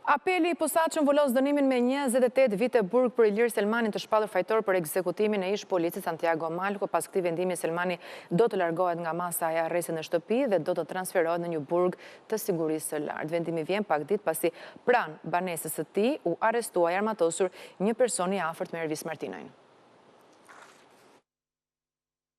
Apeli i posaçëm volos dënimin me 28 vite burg për Ilir Selmanin të shpallur fajtor për ekzekutimin e ish policisë Santiago Malko. Pas këtij vendimi Selmani do të largohet nga masa e arrestit në shtëpi dhe do të transferohet në një burg të sigurisë së lartë. Vendimi vjen pak ditë pasi pranë banesës së tij u arrestua i armatosur një person i afërt me Ervis Martinajn.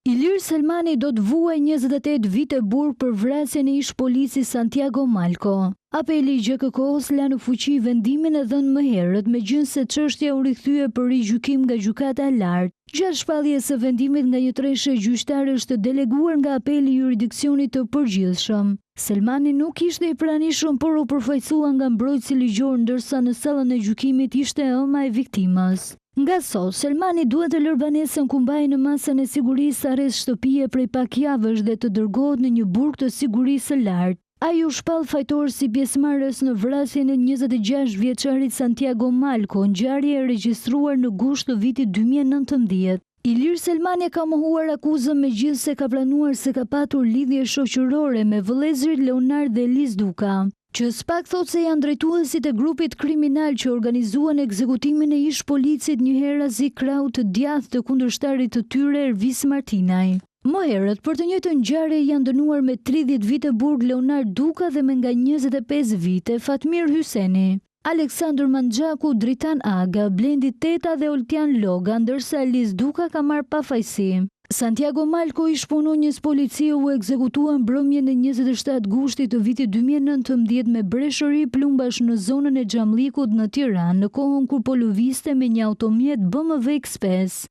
Ilir Selmani do të vuajë 28 vite burg për vrasjen e ish policisë Santiago Malko. Apeli i GKK-s la në fuqi vendimin e dhënë më herët, megjithëse çështja u rikthye për rigjykim nga gjykata e lartë. Gjatë shpalljes së vendimit nga një treshe gjyqtare është deleguar nga apeli i jurisdiksionit të përgjithshëm. Selmani nuk ishte i pranishëm, por u përfaqësua nga mbrojtësi ligjor, ndërsa në sallën e gjykimit ishte ëma e viktimës. Nga sot, Selmani duhet të lërë banesën ku mbajë në masën e sigurisë arrest shtëpie prej pak javësh dhe të dërgohet në një burg të sigurisë së lartë. Ai u shpall fajtor si pjesëmarrës në vrasjen e 26 vjeçarit Santiago Malko, ngjarje e regjistruar në gusht të vitit 2019. Ilir Selmani ka mohuar akuzën megjithëse ka planuar se ka patur lidhje shoqërore me vëllezërit Leonard dhe Elis Duka, që s'pak thot se janë drejtuesit e grupit kriminal që organizuan ekzekutimin e ish policit njëherëzi krau të djathtë të kundërshtarit të tyre Ervis Martinaj. Më herët, për të njëjtën ngjarje janë dënuar me 30 vite burg Leonard Duka dhe me nga 25 vite Fatmir Hyseni, Aleksandr Mandxhaku, Dritan Aga, Blendi Teta dhe Oltian Loga, ndërsa Elis Duka ka marrë pafajësi. Santiago Malko, ish punonjës policie, u ekzekutua mbrëmjen e 27 gushtit të vitit 2019 me breshëri plumbash në zonën e Xhamllikut në Tiranë, në kohën kur po lëvizte me një automjet BMW X5.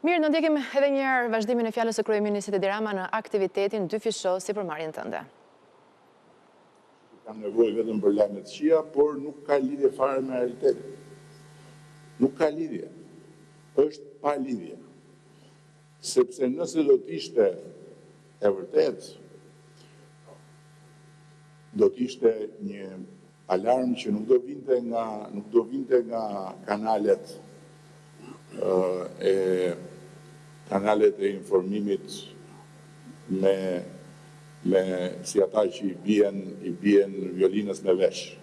Mirë, në ndjekim edhe njëherë vazhdimin e fjalës së kryeministit Edi Rama në aktivitetin dyfishos si përmarrjen tënde. Kam nevojë vetëm për lajme të këqija, por nuk ka lidhje fare me realitetin. Nuk ka lidhje. Është pa lidhje. Sepse nëse do të ishte e vërtet, do të ishte një alarm që nuk do vinte nga kanalet e informimit me si ata që i bien violinës me vesh.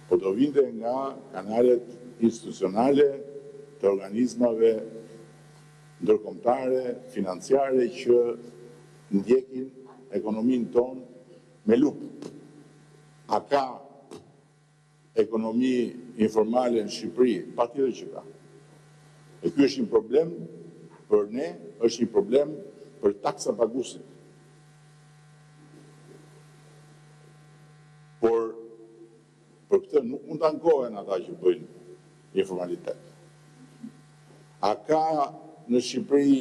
Po do vinte nga kanalet institucionale të organizmave ndërkombëtare, financiare që ndjekin ekonominë tonë me lupë. A ka ekonomi informale në Shqipëri? Patjetër që ka. E ky është një problem për ne, është një problem për taksa paguesit. Por për këtë nuk mund të ankohen ata që bëjnë informalitet. A ka në Shqipëri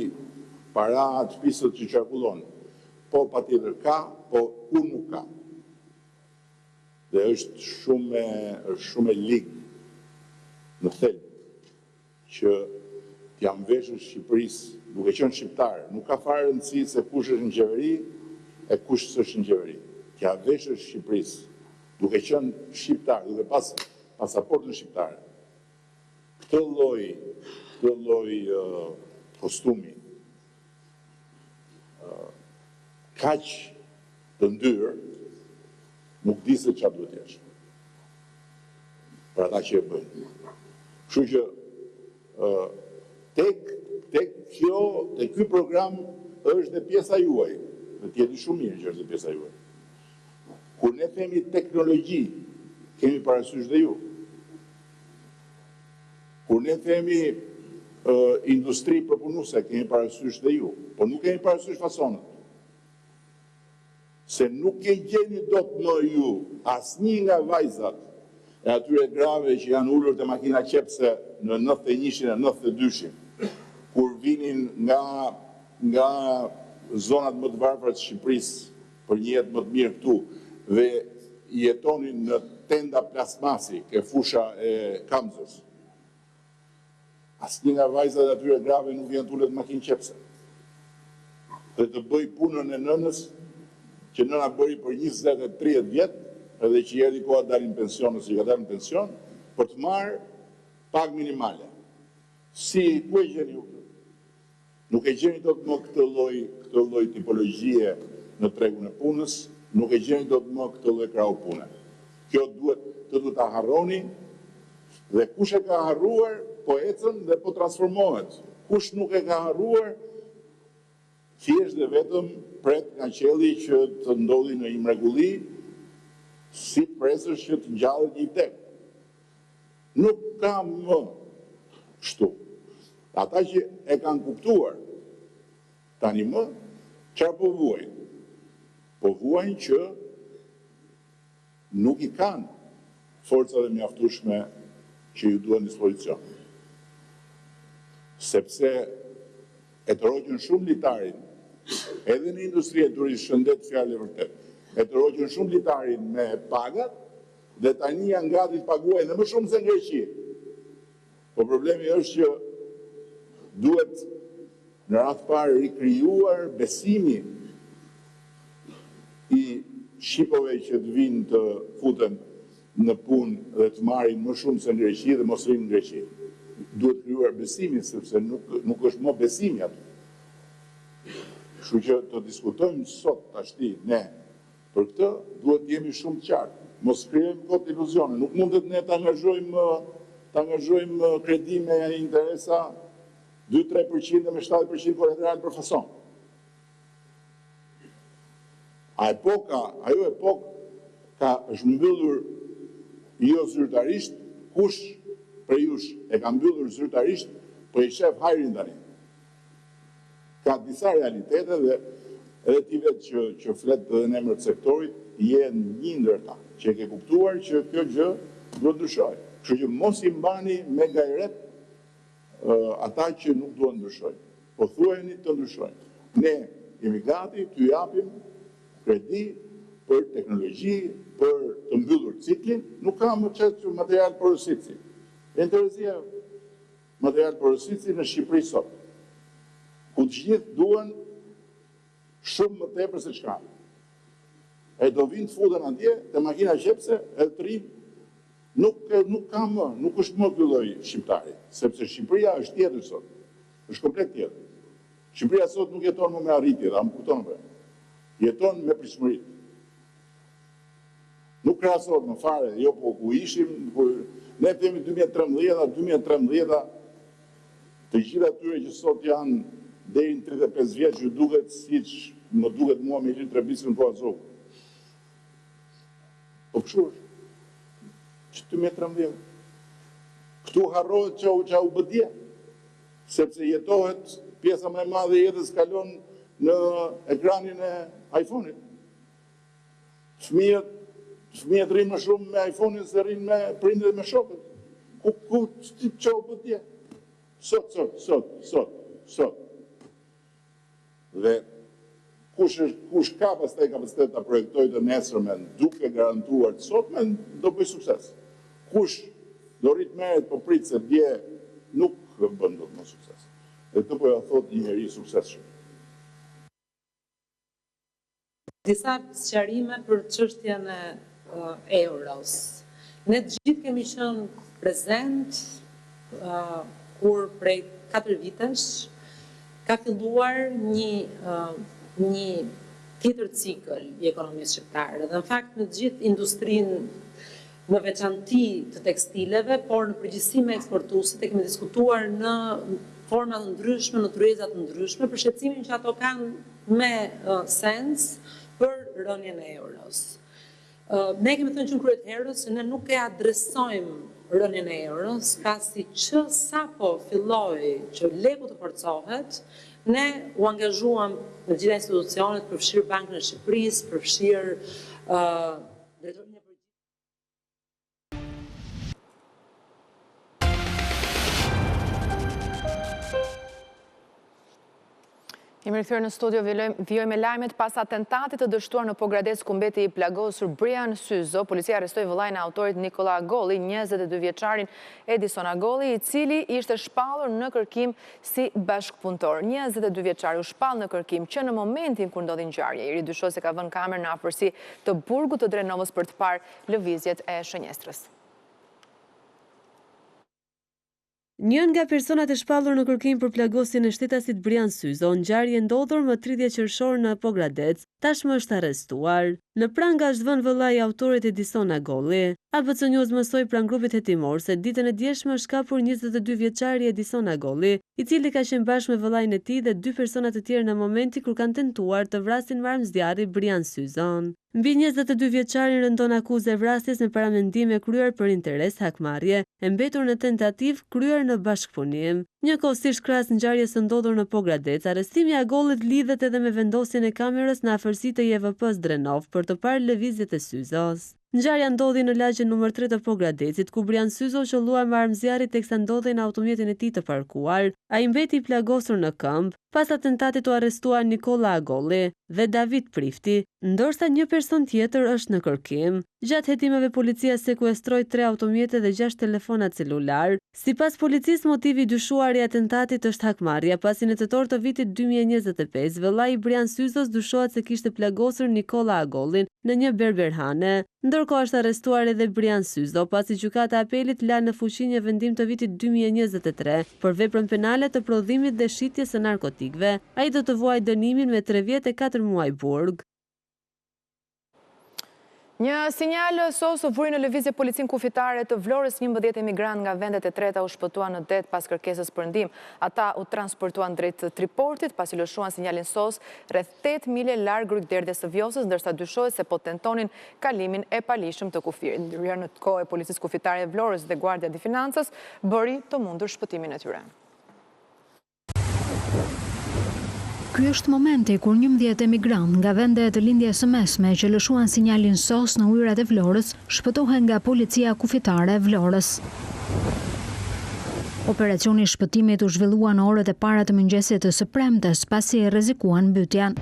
para të pisët që qarkullon? Po patjetër ka, po ku nuk ka. Dhe është shumë e ligë në thelb që t'jam veshur Shqipërisë, duke qenë shqiptar, nuk ka fare rëndësi se kush është në qeveri e kush s'është në qeveri. T'ja veshur Shqipërisë, duke qenë shqiptar, duke pas pasaportën shqiptare. Këtë lloj kostumi kaq të ndyrë, nuk di se çfarë duhet jesh. Për ata që e bëjnë. Kështu që tek ky program është dhe pjesa juaj, dhe t'jeni shumë mirë që është dhe pjesa juaj. Kur ne themi teknologji, kemi parasysh dhe ju. Kur ne themi industri përpunuese, kemi parasysh dhe ju, por nuk kemi parasysh fasonët. Se nuk e gjeni dot më ju asnjë nga vajzat e atyre grave që janë ullur të makina qepse në 91-shin e 92-shin, kur vinin nga zonat më të varfra të Shqipërisë për një jetë më të mirë këtu dhe jetonin në tenda plasmasi ke fusha e Kamzës. Asnjë nga vajzat e atyre grave nuk vjen tullet makinë qepse. Dhe të bëj punën e nënës që nëna bëri për 20-30 vjetë, edhe që jeri koha dalin pension ose që ka dalin pension, për të marrë pagë minimale. Si, ku e gjeni ju? Nuk e gjeni dot më këtë lloj tipologjie në tregun e punës, nuk e gjeni dot më këtë lloj krau pune. Kjo duhet ta harroni, dhe kush e ka harruar, po ecën dhe po transformohet. Kush nuk e ka harruar, thjesht dhe vetëm pret nga qelli që të ndodhi në një mrekulli, si presësh që të ngjallet një vdek. Nuk ka më kështu. Ata që e kanë kuptuar, tani më, çfarë po vuajnë? Po vuajnë që nuk i kanë forcat e mjaftueshme që ju duhen dispozicion. Sepse e të rogjën shumë litarin, edhe në industri e turizmit, shëndet fjalë e vërtet, e të rogjën shumë litarin me pagat, dhe tani janë gati të paguajnë dhe më shumë se në Greqi. Po problemi është që duhet në radhë parë rikrijuar besimi i shqipove që të vinë të futen në punë dhe të marrin më shumë se në Greqi dhe mos rinë në Greqi. Duhet krijuar besimi, sepse nuk është më besimi aty. Kështu që të diskutojmë sot tashti ne për këtë, duhet të jemi shumë të qartë. Mos krijojmë kot iluzione. Nuk mundet ne të angazhojmë kredi me interesa 2-3% dhe me 7% kolateral për fason. Ajo epokë është mbyllur jo zyrtarisht, kush për jush e ka mbyllur zyrtarisht, po i shef hajrin tani. Ka disa realitete dhe edhe ti vetë që flet edhe në emër të sektorit, je një ndër ta, që e ke kuptuar që kjo gjë duhet ndryshojë. Kështu që mos i mbani me gajret ata që nuk duhet ndryshojnë. Po thuajeni të ndryshojnë. Ne jemi gati t'ju japim kredi për teknologji, për të mbyllur ciklin, nuk ka më qëtë material porosici. E interesia material porosici në Shqipëri sot, ku të gjithë duen shumë më tepër se çka. E do vinë të futen atje, te makina qepse, e të rinë, nuk ka më, nuk është më ky lloj shqiptari, sepse Shqipëria është tjetër sot, është komplet tjetër. Shqipëria sot nuk jeton më me arritje, dhe më kupton për. Jeton me pritshmëri. Nuk krahasohet më fare, jo po ku ishim, ne themi 2013, të gjitha atyre që sot janë deri në 35 vjeç, ju duket siç më duket mua me lytë trebisën po Azov. Po kështu është. Që 2013. Këtu harrohet që u bëdje, sepse jetohet pjesa më e madhe e jetës kalon në ekranin e iPhone-it. Fëmijët rinë më shumë me iPhone-in se rinë me prindërit dhe me shokët. Që u bëdje? Sot. Dhe kush ka pastaj kapacitet ta projektojë të nesërmen duke garantuar të sotmen, do bëj sukses. Kush do rrit merret po prit se dje nuk bën dot më sukses. Dhe këtë po ja thot një njeri suksesshëm. Disa sqarime për çështjen e euros. Ne të gjithë kemi qenë prezent kur prej 4 vitesh ka filluar një tjetër cikël i ekonomisë shqiptare. Dhe në fakt në gjithë industrinë në veçanti të tekstileve, por në përgjithësi me eksportuesit e kemi diskutuar në forma të ndryshme, në tryeza të ndryshme, për shqetësimin që ato kanë me sens për rënien e euros. Ne kemi thënë që në kryet herës që ne nuk e adresojmë rënien e euros, pasi që sapo filloi që leku të forcohet, ne u angazhuam në gjitha institucionet, përfshirë Bankën e Shqipërisë, përfshirë drejtorinë e Jemi rikthyer në studio, vijojmë me lajmet pas atentatit të dështuar në Pogradec ku mbeti i plagosur Brian Syzo. Policia arrestoi vëllain e autorit Nikola Agolli, 22 vjeçarin Edison Agolli, i cili ishte shpallur në kërkim si bashkëpunëtor. 22 vjeçari u shpall në kërkim që në momentin kur ndodhi ngjarja. I ri dyshosi ka vënë kamerë në afërsi të burgut të Drenovës për të parë lëvizjet e shënjestrës. Një nga personat e shpallur në kërkim për plagosjen e shtetasit Brian Syzo, ngjarje ndodhur më 30 qershor në Pogradec, tashmë është arrestuar. Në pranga është vënë vëllai i autorit Edison Agolli. ABC News mësoi pranë grupit hetimor se ditën e djeshme është kapur 22 vjeçari Edison Agolli, i cili ka qenë bashkë me vëllain e tij dhe 2 persona të tjerë në momenti kur kanë tentuar të vrasin me armë zjarri Brian Syzon. Mbi 22 vjeçarin rëndon akuzë e vrasjes me paramendime kryer për interes hakmarrje, e mbetur në tentativë kryer në bashkëpunim. Njëkohësisht krahas ngjarjes së ndodhur në Pogradec, arrestimi i Agollit lidhet edhe me vendosjen e kamerës në afërsi të JVP-s Drenov për të parë lëvizjet e Syzos. Ngjarja ndodhi në lagjen nr. 3 të Pogradecit, ku Brian Syzo qelluar me armë zjarri teksa ndodhej në automjetin e tij të parkuar. Ai mbeti i plagosur në këmbë. Pas atentatit u arrestuar Nikola Agolli dhe David Prifti, ndërsa një person tjetër është në kërkim. Gjatë hetimeve policia sekuestroi 3 automjete dhe 6 telefona celular. Sipas policisë, motivi i dyshuar i atentatit është hakmarrja, pasi në tetor të vitit 2025 vëllai i Brian Syzos dyshohet se kishte plagosur Nikola Agollin në një berberhane. Ndërkohë është arrestuar edhe Brian Syzo, pasi gjykata e apelit la në fuqi një vendim të vitit 2023 për veprën penale të prodhimit dhe shitjes së narkotikëve. Ai do të vuajë dënimin me 3 vjet e 4 muaj burg. Një sinjal SOS u vuri në lëvizje policinë kufitare të Vlorës. 11 emigrant nga vendet e treta u shpëtuan në det pas kërkesës për ndihmë. Ata u transportuan drejt Triportit pasi lëshuan sinjalin SOS rreth 8 mile larg rrugderdhjes së Vjosës, ndërsa dyshohet se po tentonin kalimin e palishëm të kufirit. Ndërhyrja në kohë e policisë kufitare e Vlorës dhe Guardia di Financës bëri të mundur shpëtimin e tyre. Ky është momenti kur 11 emigrant nga vende të lindjes së mesme që lëshuan sinjalin SOS në ujërat e Vlorës shpëtohen nga policia kufitare e Vlorës. Operacioni i shpëtimit u zhvillua në orët e para të mëngjesit të së premtes, pasi rrezikuan mbytjen.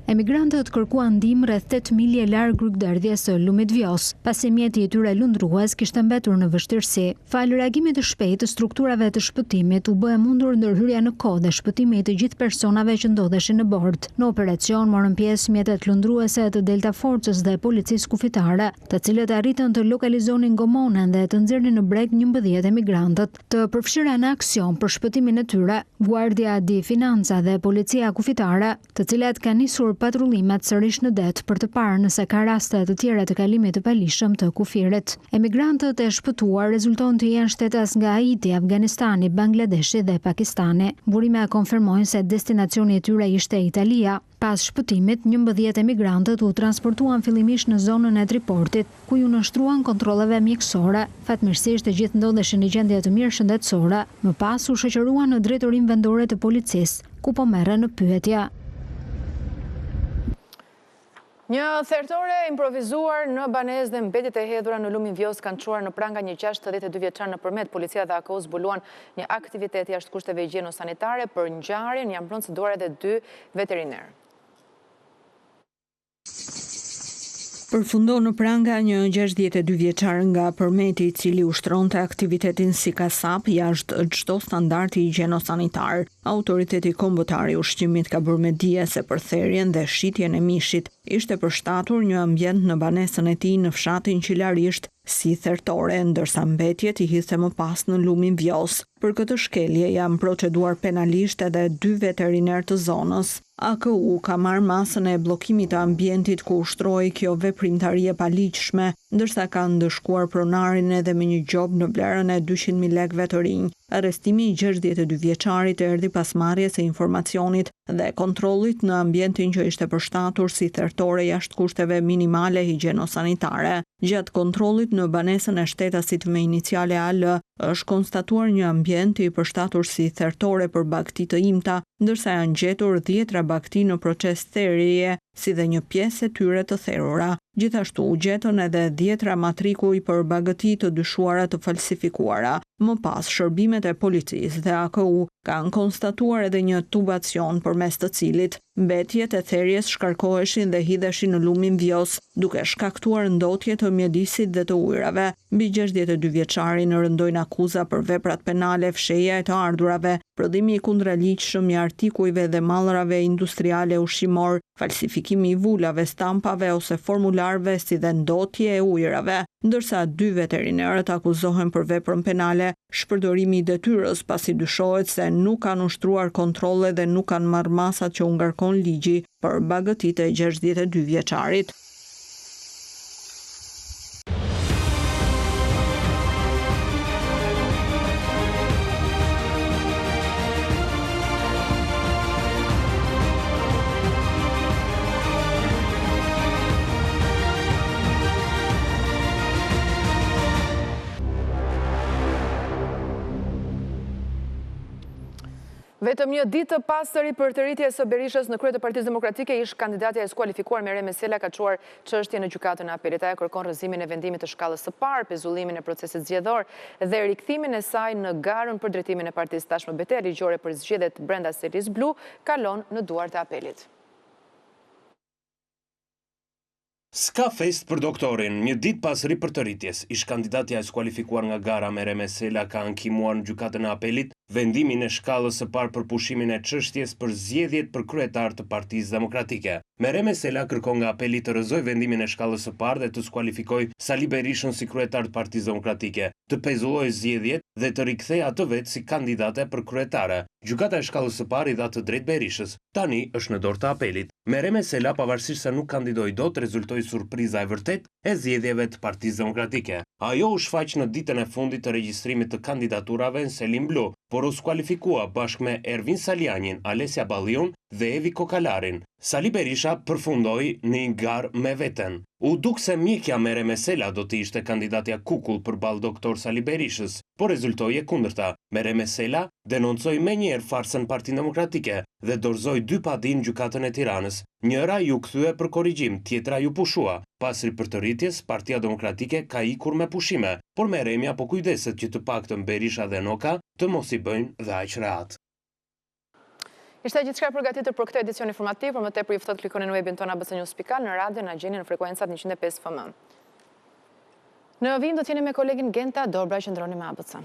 Emigrantët kërkuan ndihmë rreth 8 milje larg rrugderdhjes së Lumit Vjos, pasi mjeti i tyre lundrues kishte mbetur në vështirësi. Fal reagimit të shpejtë të strukturave të shpëtimit u bë e mundur ndërhyrja në kohë dhe shpëtimi i të gjithë personave që ndodheshin në bord. Në operacion morën pjesë mjetet lundruese të Delta Forces dhe policisë kufitare, të cilët arritën të lokalizonin gomonen dhe të nxjerrnin në breg 11 emigrantët. Të përfshira në aksion për shpëtimin e tyre, Guardia di Financa dhe policia kufitare, të cilat kanë nisur patrullimet sërish në det për të parë nëse ka raste të tjera të kalimit të palishëm të kufirit. Emigrantët e shpëtuar rezulton të jenë shtetas nga Haiti, Afganistani, Bangladeshi dhe Pakistani. Burime konfirmojnë se destinacioni i tyre ishte Italia. Pas shpëtimit, 11 emigrantët u transportuan fillimisht në zonën e Triportit, ku ju nështruan kontrolleve mjekësore. Fatmirësisht të gjithë ndodheshin në gjendje të mirë shëndetësore. Më pas u shoqëruan në drejtorinë vendore të policisë, ku po merren në pyetje. Një thertore improvizuar në banesë dhe mbetjet e hedhura në Lumin Vjos kanë çuar në pranga një 62 vjeçar nëpërmjet. Policia dhe AKO zbuluan një aktivitet jashtë kushteve higjieno-sanitare. Për ngjarjen janë proceduar edhe 2 veterinerë. Përfundon në pranga një 62 vjeçar nga Përmeti, i cili ushtronte aktivitetin si kasap jashtë çdo standardi higjieno-sanitar. Autoriteti kombëtar i ushqimit ka bërë me dije se për therrjen dhe shitjen e mishit ishte përshtatur një ambient në banesën e tij në fshatin Qilarisht si thertore, ndërsa mbetjet i hidhte më pas në Lumin Vjos. Për këtë shkelje janë proceduar penalisht edhe 2 veteriner të zonës. AKU ka marrë masën e bllokimit të ambientit ku ushtroi kjo veprimtari e paligjshme, ndërsa ka ndëshkuar pronarin edhe me një gjob në vlerën e 200.000 lekëve të rinj. Arrestimi i 62 vjeçarit erdhi pas marrjes së informacionit dhe kontrollit në ambientin që ishte përshtatur si thertore jashtë kushteve minimale higjieno-sanitare. Gjatë kontrollit në banesën e shtetasit me iniciale AL është konstatuar një ambient i përshtatur si thertore për bagti të imta, ndërsa janë gjetur 10 bagti në proces therrjeje, si dhe një pjesë e tyre të therrura. Gjithashtu u gjetën edhe 10 matrikuj për bagëti të dyshuara të falsifikuara. Më pas, shërbimet e policisë dhe AKU kanë konstatuar edhe një tubacion përmes të cilit mbetjet e therrjes shkarkoheshin dhe hidheshin në Lumin Vjos, duke shkaktuar ndotje të mjedisit dhe të ujrave. Mbi 62 vjeçarin rëndojnë akuza për veprat penale, fshehja e të ardhurave, prodhimi i kundërligjshëm i artikujve dhe mallrave industriale ushqimor, falsifikimi i vulave, stampave ose formularve, si dhe ndotje e ujrave. ndërsa 2 veterinerët akuzohen për veprën penale shpërdorimi i detyrës pasi dyshohet se nuk kanë ushtruar kontrolle dhe nuk kanë marrë masat që u ngarkon ligji për bagëtitë e 62 vjeçarit. Vetëm një ditë të pastër i përtëritjes së Berishës në krye të Partisë Demokratike, ish kandidatja e skualifikuar Mereme Sela ka çuar çështjen në gjykatën e apelit. Ajo kërkon rrëzimin e vendimit të shkallës së parë, pezullimin e procesit zgjedhor dhe rikthimin e saj në garën për drejtimin e partisë. Tashmë betejë ligjore për zgjedhjet brenda serisë blu kalon në duart e apelit. Ska fest për doktorin, një ditë pas ripërtëritjes, ish kandidatja e skualifikuar nga gara Mereme Sela ka ankimuar në gjykatën e apelit vendimin e shkallës së parë për pushimin e çështjes për zgjedhjet për kryetar të Partisë Demokratike. Mereme Sela kërkon nga apeli të rrëzoj vendimin e shkallës së parë dhe të skualifikoj Sali Berishën si kryetar të Partisë Demokratike, të pezullojë zgjedhjet dhe të rikthejë atë vetë si kandidate për kryetare. Gjykata e shkallës së parë i dha të drejtë Berishës, tani është në dorë të apelit. Mereme Sela, pavarësisht se nuk kandidoi dot, rezultoi surpriza e vërtet e zgjedhjeve të Partisë Demokratike. Ajo u shfaq në ditën e fundit të regjistrimit të kandidaturave në Selim Blu, por u skualifikua bashkë me Ervin Salianin, Alesia Balliun dhe Evi Kokalarin. Sali Berisha përfundoi në një garë me veten. U duk se mjekja Mereme Sela do të ishte kandidatja kukull përballë doktor Sali Berishës, por rezultoi e kundërta. Mereme Sela denoncoi menjëherë farsën Partinë Demokratike dhe dorëzoi 2 padin gjykatën e Tiranës. Njëra ju kthye për korrigjim, tjetra ju pushua. Pas ripërtëritjes, Partia Demokratike ka ikur me pushime, por Meremja po kujdeset që të paktën Berisha dhe Noka të mos i bëjnë dhe aq rehat. Ishte gjithçka përgatitur për këtë edicion informativ, për më tepër ju ftohet klikoni në webin tonë abc.news.al, në radio na gjeni në frekuencat 105 FM. Në vim do të jeni me kolegin Genta Dobra që ndroni me ABC.